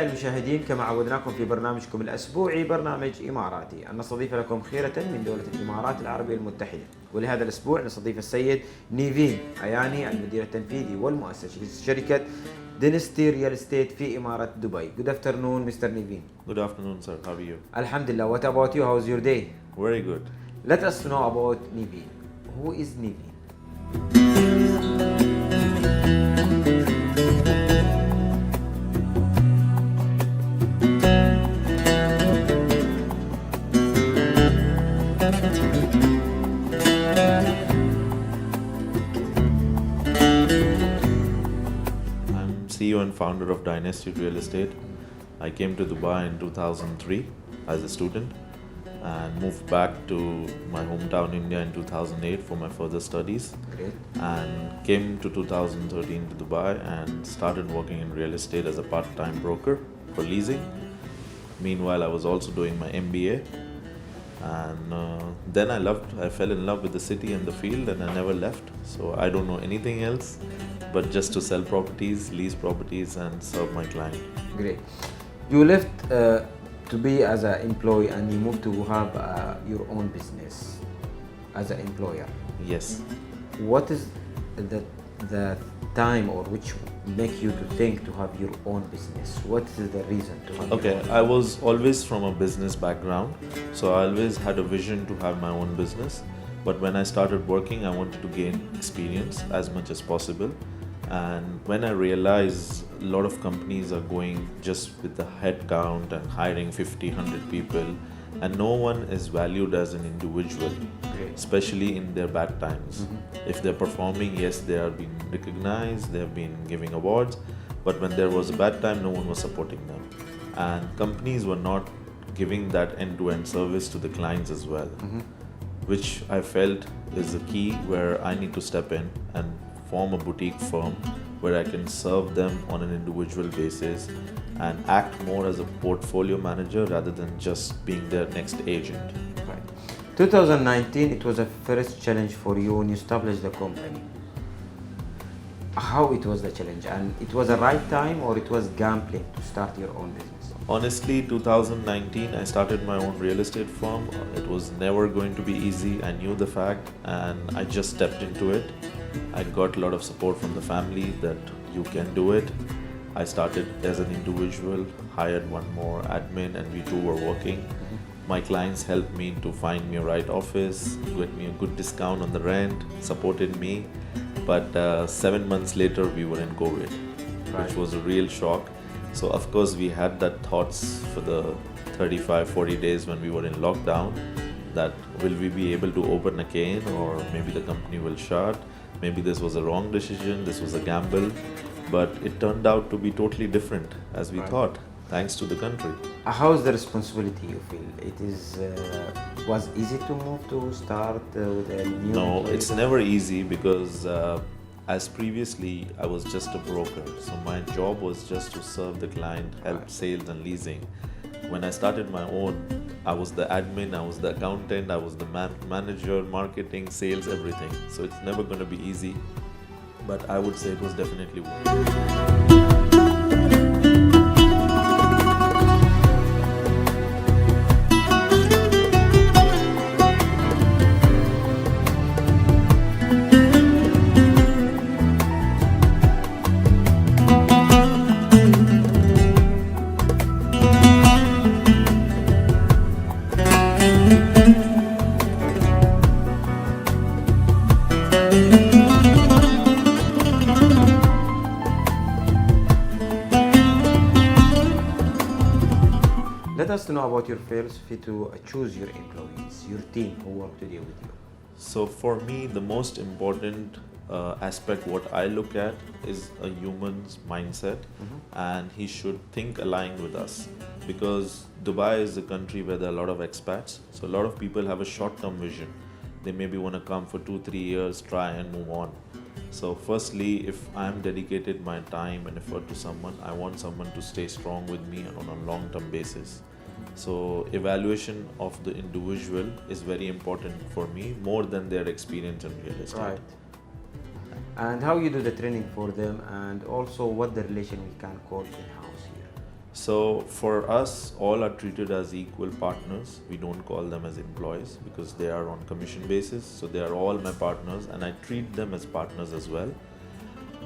أعزائي المشاهدين، كما عودناكم في برنامجكم الأسبوعي برنامج إماراتي، أن نستضيف لكم خيرة من دولة الإمارات العربية المتحدة. ولهذا الأسبوع نستضيف السيد نيفين أياني، المدير التنفيذي والمؤسس لشركة Dynasty Real Estate في إمارة دبي. Good afternoon, Mr. Naveen. Good afternoon, sir. How are you? Alhamdulillah. What about you? How's your day? Very good. Let us know about Naveen. Who is Naveen? CEO and founder of Dynasty Real Estate. I came to Dubai in 2003 as a student and moved back to my hometown India in 2008 for my further studies. Great. And came to 2013 to Dubai and started working in real estate as a part-time broker for leasing. Meanwhile, I was also doing my MBA. And then I fell in love with the city and the field, and I never left. So I don't know anything else but just to sell properties, lease properties, and serve my client. Great. You left to be as an employee and you moved to have your own business as an employer. Yes. What is the time or which make you to think to have your own business? What is the reason to have Okay, your own? I was always from a business background, so I always had a vision to have my own business. But when I started working, I wanted to gain experience as much as possible. And when I realized a lot of companies are going just with the head count and hiring 50, 100 people, and no one is valued as an individual, Great. especially in their bad times. If they're performing, yes, they are being recognized, they have been giving awards, but when there was a bad time, no one was supporting them. And companies were not giving that end-to-end service to the clients as well, which I felt is the key where I need to step in and form a boutique firm where I can serve them on an individual basis and act more as a portfolio manager rather than just being their next agent. Right. 2019, it was a first challenge for you when you established the company. How it was the challenge, and it was the right time or it was gambling to start your own business? Honestly, 2019, I started my own real estate firm. It was never going to be easy. I knew the fact and I just stepped into it. I got a lot of support from the family that you can do it. I started as an individual, hired one more admin, and we two were working. My clients helped me to find me a right office, get me a good discount on the rent, supported me. But 7 months later, we were in COVID, which was a real shock. So of course, we had that thoughts for the 35, 40 days when we were in lockdown, that will we be able to open again, or maybe the company will shut. Maybe this was a wrong decision, this was a gamble, but it turned out to be totally different as we thought, thanks to the country. How is the responsibility you feel? It is was easy to move to start with a new No, employee? it's never easy because as previously I was just a broker, so my job was just to serve the client, help sales and leasing. When I started my own, I was the admin, I was the accountant, I was the manager, marketing, sales, everything. So it's never going to be easy, but I would say it was definitely worth it. Let us know about your philosophy to choose your employees, your team who work today with you. So for me, the most important aspect what I look at is a human's mindset, and he should think aligned with us, because Dubai is a country where there are a lot of expats. So a lot of people have a short-term vision. They maybe want to come for 2-3 years, try and move on. So firstly, if I'm dedicated my time and effort to someone, I want someone to stay strong with me on a long-term basis. So evaluation of the individual is very important for me, more than their experience in real estate. Right. And how you do the training for them, and also what the relation we can call in-house here? So for us, all are treated as equal partners. We don't call them as employees because they are on commission basis. So they are all my partners and I treat them as partners as well.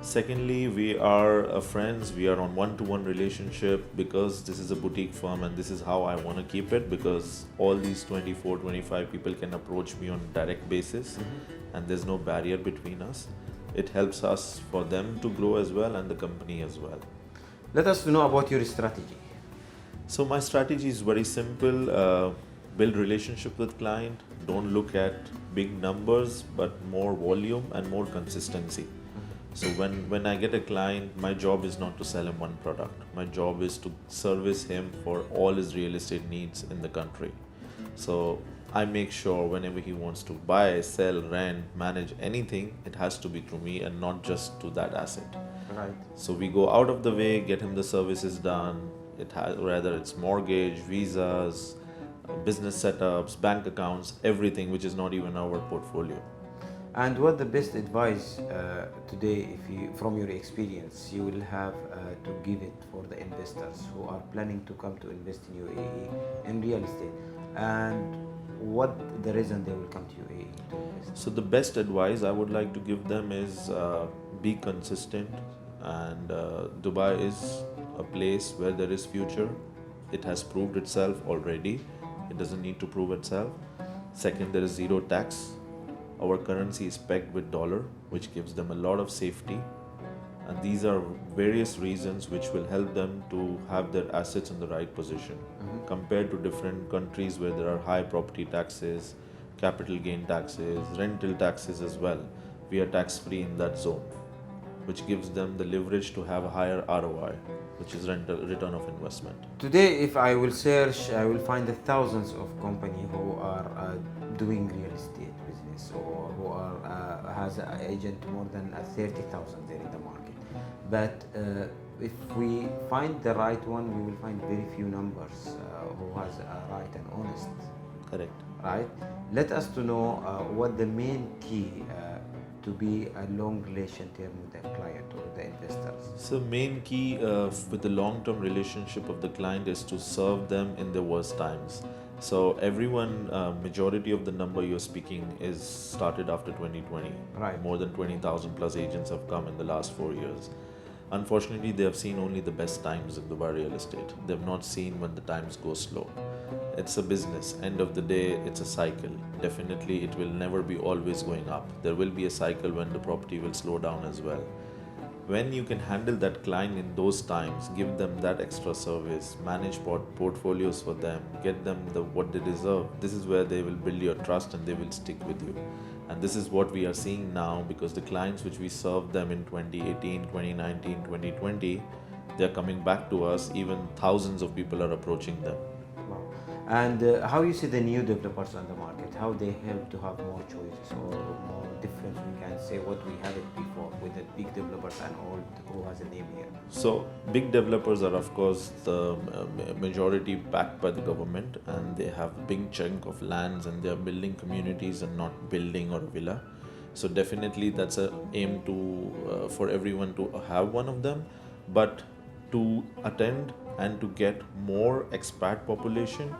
Secondly, we are friends. We are on one-to-one relationship because this is a boutique firm and this is how I want to keep it, because all these 24, 25 people can approach me on a direct basis and there's no barrier between us. It helps us for them to grow as well and the company as well. Let us know about your strategy. So my strategy is very simple. Build relationship with client. Don't look at big numbers, but more volume and more consistency. So when I get a client, my job is not to sell him one product. My job is to service him for all his real estate needs in the country. So I make sure whenever he wants to buy, sell, rent, manage anything, it has to be through me and not just to that asset. Right. So we go out of the way, get him the services done. Whether it's mortgage, visas, business setups, bank accounts, everything which is not even our portfolio. And what the best advice today, if you, from your experience, you will have to give it for the investors who are planning to come to invest in UAE in real estate, and what the reason they will come to UAE to invest? So the best advice I would like to give them is be consistent, and Dubai is a place where there is future. It has proved itself already. It doesn't need to prove itself. Second, there is zero tax. Our currency is pegged with dollar, which gives them a lot of safety. And these are various reasons which will help them to have their assets in the right position. Compared to different countries where there are high property taxes, capital gain taxes, rental taxes as well. We are tax free in that zone, which gives them the leverage to have a higher ROI, which is return of investment. Today, if I will search, I will find the thousands of companies who are doing real estate business, or who are has an agent more than 30,000 there in the market. But if we find the right one, we will find very few numbers who has a right and honest. Correct. Right. Let us to know what the main key to be a long relation term with the client or the investors. So main key with the long-term relationship of the client is to serve them in their worst times. So everyone, majority of the number you're speaking is started after 2020. Right. More than 20,000 plus agents have come in the last 4 years. Unfortunately, they have seen only the best times in Dubai real estate. They've not seen when the times go slow. It's a business. End of the day, it's a cycle. Definitely, it will never be always going up. There will be a cycle when the property will slow down as well. When you can handle that client in those times, give them that extra service, manage portfolios for them, get them what they deserve, this is where they will build your trust and they will stick with you. And this is what we are seeing now, because the clients which we served them in 2018, 2019, 2020, they are coming back to us. Even thousands of people are approaching them. Wow. And how you see the new developers on the market, how they help to have more choices or more difference, we can say, what we had it before with the big developers and all who has a name here. So big developers are of course the majority backed by the government, and they have big chunk of lands and they are building communities and not building or villa. So definitely that's a aim to for everyone to have one of them, but to attend and to get more expat population,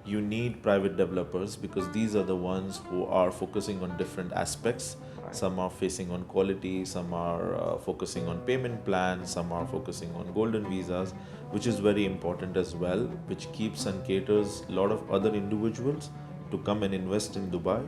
you need private developers, because these are the ones who are focusing on different aspects. Right. Some are facing on quality, some are focusing on payment plans, some are focusing on golden visas, which is very important as well, which keeps and caters a lot of other individuals to come and invest in Dubai.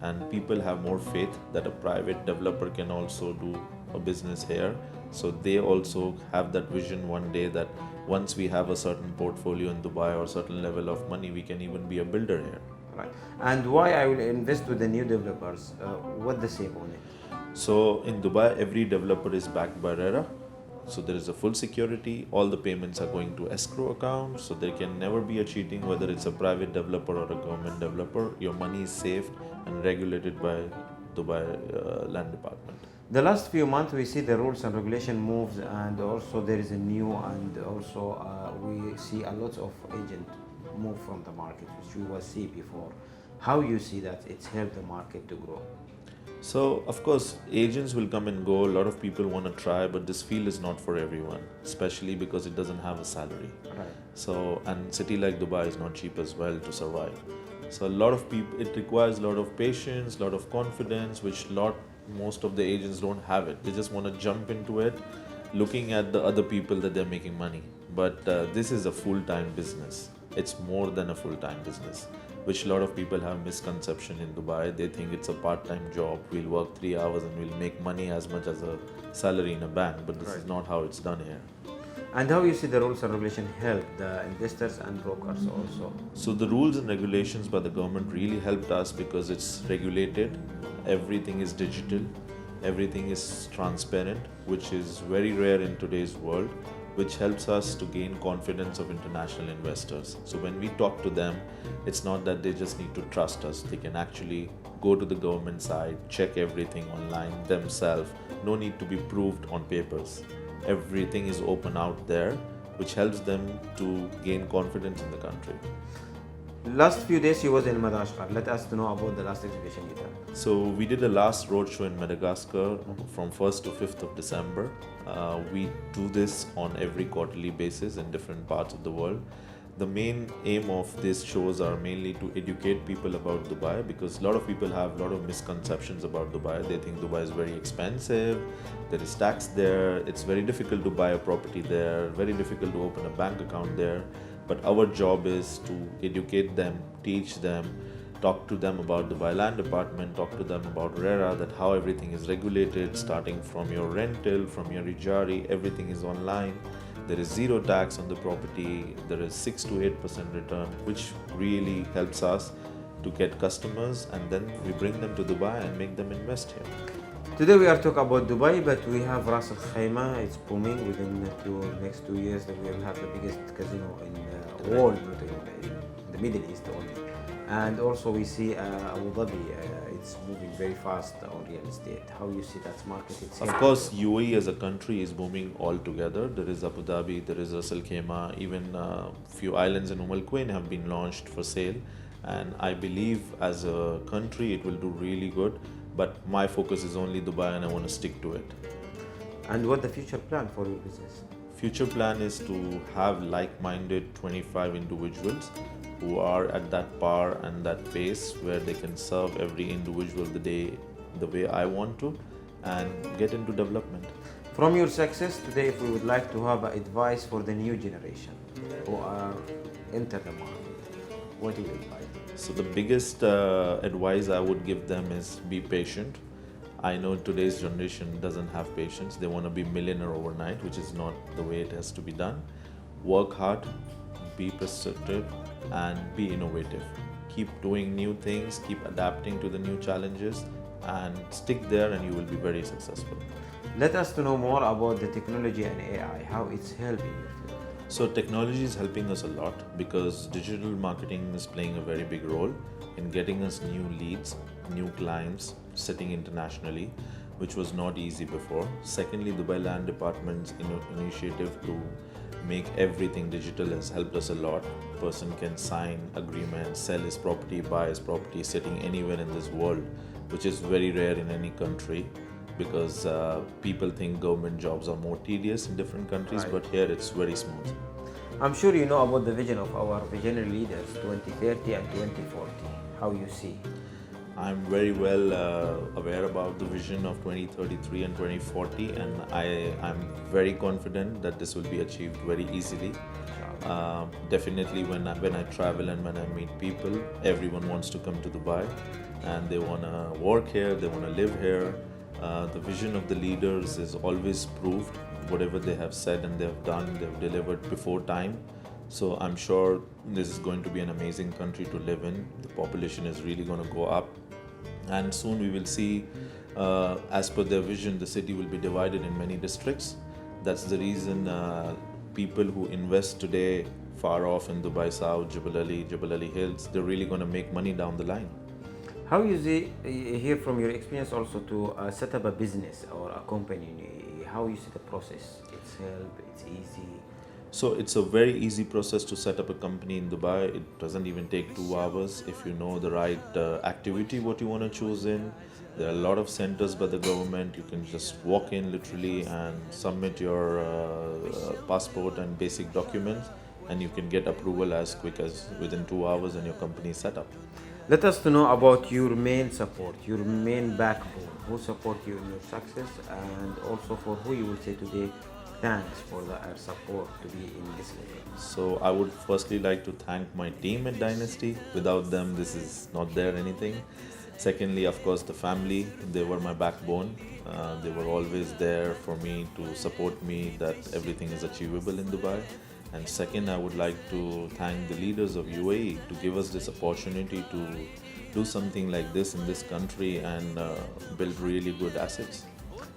And people have more faith that a private developer can also do a business here. So they also have that vision one day that once we have a certain portfolio in Dubai or certain level of money, we can even be a builder here. Right. And why I will invest with the new developers? What they save on it? So in Dubai, every developer is backed by RERA. So there is a full security. All the payments are going to escrow account. So there can never be a cheating, whether it's a private developer or a government developer. Your money is safe and regulated by Dubai Land Department. The last few months we see the rules and regulation moves, and also there is a new, and also we see a lot of agents move from the market, which we will see before. How you see that it's helped the market to grow? So, of course, agents will come and go. A lot of people want to try, but this field is not for everyone, especially because it doesn't have a salary. Right. So, and city like Dubai is not cheap as well to survive. So, a lot of people, it requires a lot of patience, a lot of confidence, which most of the agents don't have it. They just want to jump into it, looking at the other people that they're making money. But this is a full-time business. It's more than a full-time business, which a lot of people have misconception in Dubai. They think it's a part-time job. We'll work 3 hours and we'll make money as much as a salary in a bank. But this is not how it's done here. And how you see the rules and regulation help the investors and brokers also? So the rules and regulations by the government really helped us because it's regulated. Everything is digital. Everything is transparent, which is very rare in today's world, which helps us to gain confidence of international investors. So when we talk to them, it's not that they just need to trust us. They can actually go to the government side, check everything online themselves. No need to be proved on papers. Everything is open out there, which helps them to gain confidence in the country. Last few days you was in Madagascar. Let us know about the last exhibition you done. So we did a last roadshow in Madagascar from 1st to 5th of December. We do this on every quarterly basis in different parts of the world. The main aim of these shows are mainly to educate people about Dubai, because a lot of people have a lot of misconceptions about Dubai. They think Dubai is very expensive, there is tax there, it's very difficult to buy a property there, very difficult to open a bank account there. But our job is to educate them, teach them, talk to them about Dubai Land Department, talk to them about RERA, that how everything is regulated, starting from your rental, from your ijari, everything is online. There is zero tax on the property, there is 6 to 8% return, which really helps us to get customers, and then we bring them to Dubai and make them invest here. Today we are talking about Dubai, but we have Ras Al Khaimah. It's booming. Within the next 2 years, that we will have the biggest casino in the world, not in the Middle East only. And also we see Abu Dhabi. It's moving very fast on real estate. How you see that market? Of course, UAE as a country is booming altogether. There is Abu Dhabi, there is Ras Al Khaimah, even a few islands in Al Quwain have been launched for sale. And I believe as a country it will do really good. But my focus is only Dubai and I want to stick to it. And what the future plan for your business? Future plan is to have like-minded 25 individuals who are at that par and that pace where they can serve every individual the way I want to, and get into development. From your success today, if we would like to have advice for the new generation who are enter the market, what do you advise? So the biggest advice I would give them is be patient. I know today's generation doesn't have patience. They want to be millionaire overnight, which is not the way it has to be done. Work hard, be persistent, and be innovative. Keep doing new things, keep adapting to the new challenges, and stick there and you will be very successful. Let us to know more about the technology and AI, how it's helping you. So technology is helping us a lot because digital marketing is playing a very big role in getting us new leads, new clients, sitting internationally, which was not easy before. Secondly, Dubai Land Department's initiative to make everything digital has helped us a lot. Person can sign agreements, sell his property, buy his property sitting anywhere in this world, which is very rare in any country, because people think government jobs are more tedious in different countries, right. But here it's very smooth. I'm sure you know about the vision of our visionary leaders 2030 and 2040. How you see? I'm very well aware about the vision of 2033 and 2040, and I'm very confident that this will be achieved very easily. Definitely when I travel and when I meet people, everyone wants to come to Dubai and they want to work here, they want to live here. The vision of the leaders is always proved. Whatever they have said and they have done, they have delivered before time. So I'm sure this is going to be an amazing country to live in. The population is really going to go up. And soon we will see, as per their vision, the city will be divided in many districts. That's the reason people who invest today far off in Dubai South, Jebel Ali Hills, they're really going to make money down the line. How you see, hear from your experience also to set up a business or a company, how you see the process? It's help, it's easy. So it's a very easy process to set up a company in Dubai. It doesn't even take 2 hours if you know the right activity what you want to choose in. There are a lot of centers by the government. You can just walk in literally and submit your passport and basic documents, and you can get approval as quick as within 2 hours and your company is set up. Let us to know about your main support, your main backbone, who support you in your success, and also for who you will say today, thanks for their support to be in this level. So I would firstly like to thank my team at Dynasty. Without them, this is not there anything. Secondly, of course, the family. They were my backbone. They were always there for me to support me that everything is achievable in Dubai. And second, I would like to thank the leaders of UAE to give us this opportunity to do something like this in this country and build really good assets.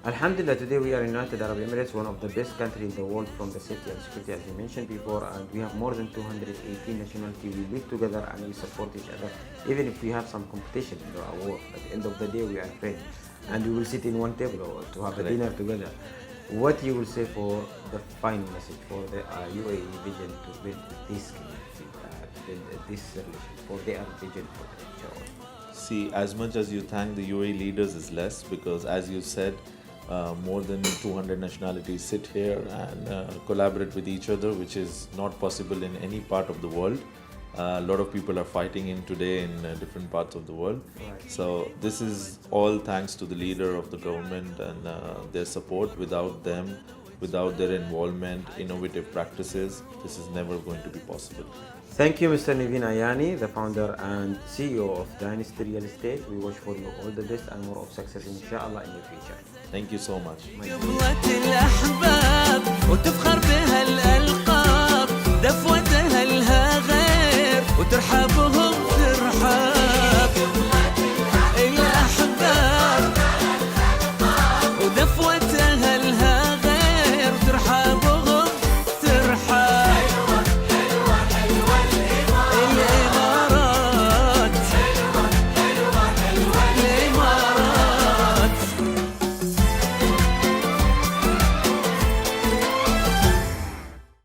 Alhamdulillah, today we are in United Arab Emirates, one of the best countries in the world from the safety and security as you mentioned before, and we have more than 218 nationalities. We live together and we support each other, even if we have some competition in our work. At the end of the day, we are friends and we will sit in one table or to have a dinner together. What you will say for the final message for the UAE vision to build this community, build this relation, for their vision for the future? See, as much as you thank the UAE leaders is less, because as you said, more than 200 nationalities sit here and collaborate with each other, which is not possible in any part of the world. A lot of people are fighting in today in different parts of the world. Right. So this is all thanks to the leader of the government and their support. Without them, without their involvement, innovative practices, this is never going to be possible. Thank you, Mr. Naveen Ayani, the founder and CEO of Dynasty Real Estate. We wish for you all the best and more of success, inshallah, in the future. Thank you so much. قبلة الأحباب وتفخر بها الألقاب، دفوتها لها غير وترحبهم